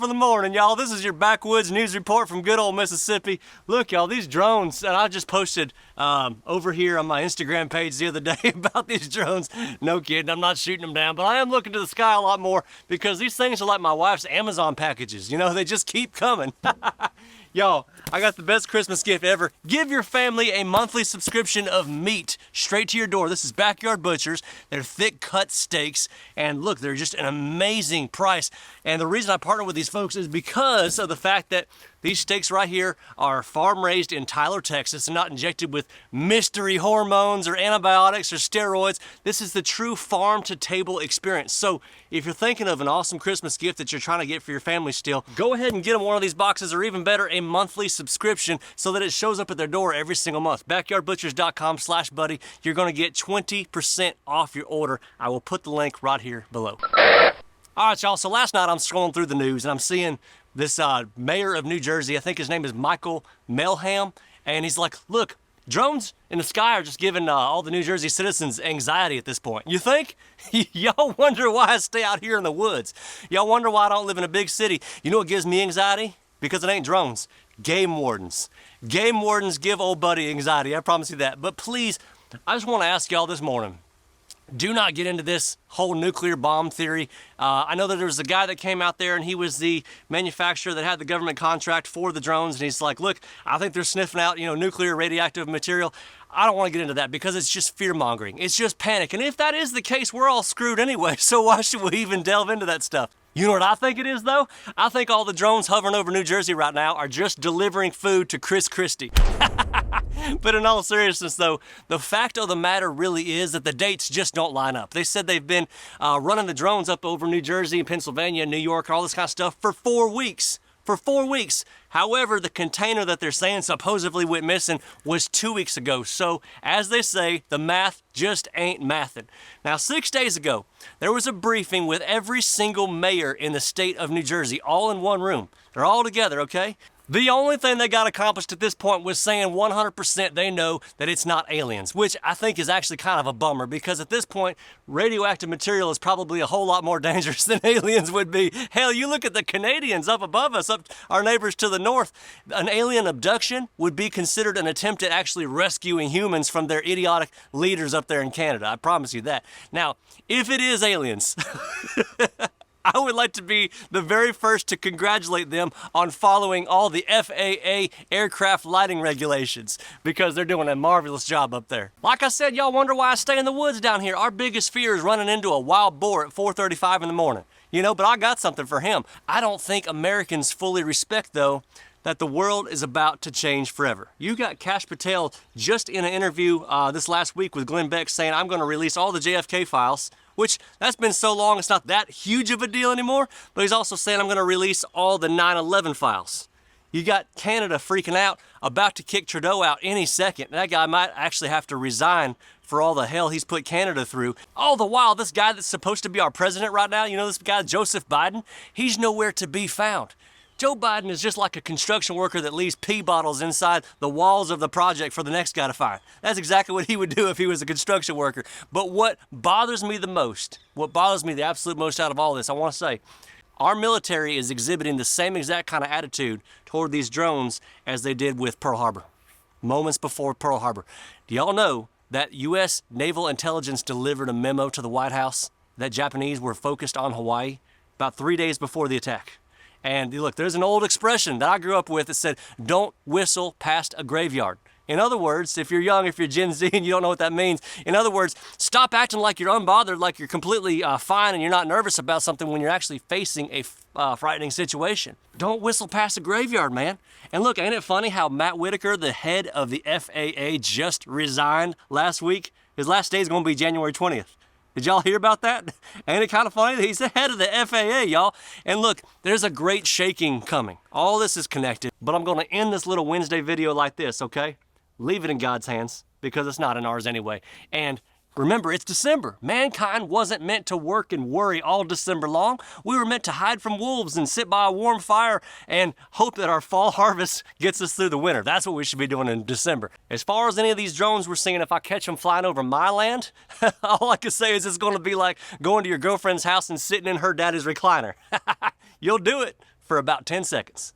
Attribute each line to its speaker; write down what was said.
Speaker 1: top of the morning, y'all. This is your Backwoods news report from good old Mississippi. Look, y'all, these drones that I just posted over here on my Instagram page the other day about these drones. No kidding, I'm not shooting them down, but I am looking to the sky a lot more because these things are like my wife's Amazon packages. You know, they just keep coming. Y'all, I got the best Christmas gift ever. Give your family a monthly subscription of meat straight to your door. This is Backyard Butchers. They're thick cut steaks, and look, they're just an amazing price. And the reason I partner with these folks is because of the fact that these steaks right here are farm raised in Tyler, Texas, and not injected with mystery hormones or antibiotics or steroids. This is the true farm to table experience. So if you're thinking of an awesome Christmas gift that you're trying to get for your family still, go ahead and get them one of these boxes, or even better, a monthly subscription so that it shows up at their door every single month. Backyardbutchers.com/buddy. You're gonna get 20% off your order. I will put the link right here below. All right, y'all, so last night I'm scrolling through the news and I'm seeing this mayor of New Jersey, I think his name is Michael Melham, and he's like, look, drones in the sky are just giving all the New Jersey citizens anxiety at this point. You think? Y'all wonder why I stay out here in the woods. Y'all wonder why I don't live in a big city. You know what gives me anxiety? Because it ain't drones. Game wardens. Game wardens give old buddy anxiety, I promise you that. But please, I just want to ask y'all this morning, do not get into this whole nuclear bomb theory. I know that there was a guy that came out there and he was the manufacturer that had the government contract for the drones, and he's like, look, I think they're sniffing out, nuclear radioactive material. I don't want to get into that because it's just fear-mongering. It's just panic. And if that is the case, we're all screwed anyway, so why should we even delve into that stuff? You know what I think it is, though? I think all the drones hovering over New Jersey right now are just delivering food to Chris Christie. But in all seriousness, though, the fact of the matter really is that the dates just don't line up. They said they've been running the drones up over New Jersey, Pennsylvania, New York, all this kind of stuff for 4 weeks. For 4 weeks. However, the container that they're saying supposedly went missing was 2 weeks ago. So, as they say, the math just ain't mathin'. Now, 6 days ago, there was a briefing with every single mayor in the state of New Jersey, all in one room. They're all together, okay? The only thing they got accomplished at this point was saying 100% they know that it's not aliens, which I think is actually kind of a bummer because at this point, radioactive material is probably a whole lot more dangerous than aliens would be. Hell, you look at the Canadians up above us, up our neighbors to the north. An alien abduction would be considered an attempt at actually rescuing humans from their idiotic leaders up there in Canada. I promise you that. Now, if it is aliens, I would like to be the very first to congratulate them on following all the FAA aircraft lighting regulations because they're doing a marvelous job up there. Like I said, y'all wonder why I stay in the woods down here. Our biggest fear is running into a wild boar at 4:35 in the morning. But I got something for him. I don't think Americans fully respect, though, that the world is about to change forever. You got Kash Patel just in an interview this last week with Glenn Beck saying, I'm going to release all the JFK files, which that's been so long it's not that huge of a deal anymore, but he's also saying I'm going to release all the 9/11 files. You got Canada freaking out, about to kick Trudeau out any second. That guy might actually have to resign for all the hell he's put Canada through. All the while, this guy that's supposed to be our president right now, this guy Joseph Biden, he's nowhere to be found. Joe Biden is just like a construction worker that leaves pee bottles inside the walls of the project for the next guy to find. That's exactly what he would do if he was a construction worker. But what bothers me the most, what bothers me the absolute most out of all this, I want to say, our military is exhibiting the same exact kind of attitude toward these drones as they did with Pearl Harbor, moments before Pearl Harbor. Do y'all know that U.S. Naval Intelligence delivered a memo to the White House that Japanese were focused on Hawaii about 3 days before the attack? And look, there's an old expression that I grew up with that said, don't whistle past a graveyard. In other words, if you're young, if you're Gen Z and you don't know what that means, in other words, stop acting like you're unbothered, like you're completely fine and you're not nervous about something when you're actually facing a frightening situation. Don't whistle past a graveyard, man. And look, ain't it funny how Matt Whitaker, the head of the FAA, just resigned last week? His last day is going to be January 20th. Did y'all hear about that? Ain't it kind of funny? He's the head of the FAA, y'all. And look, there's a great shaking coming. All this is connected, but I'm going to end this little Wednesday video like this, okay? Leave it in God's hands because it's not in ours anyway. And remember, it's December. Mankind wasn't meant to work and worry all December long. We were meant to hide from wolves and sit by a warm fire and hope that our fall harvest gets us through the winter. That's what we should be doing in December. As far as any of these drones we're seeing, if I catch them flying over my land, all I can say is it's going to be like going to your girlfriend's house and sitting in her daddy's recliner. You'll do it. for about 10 seconds.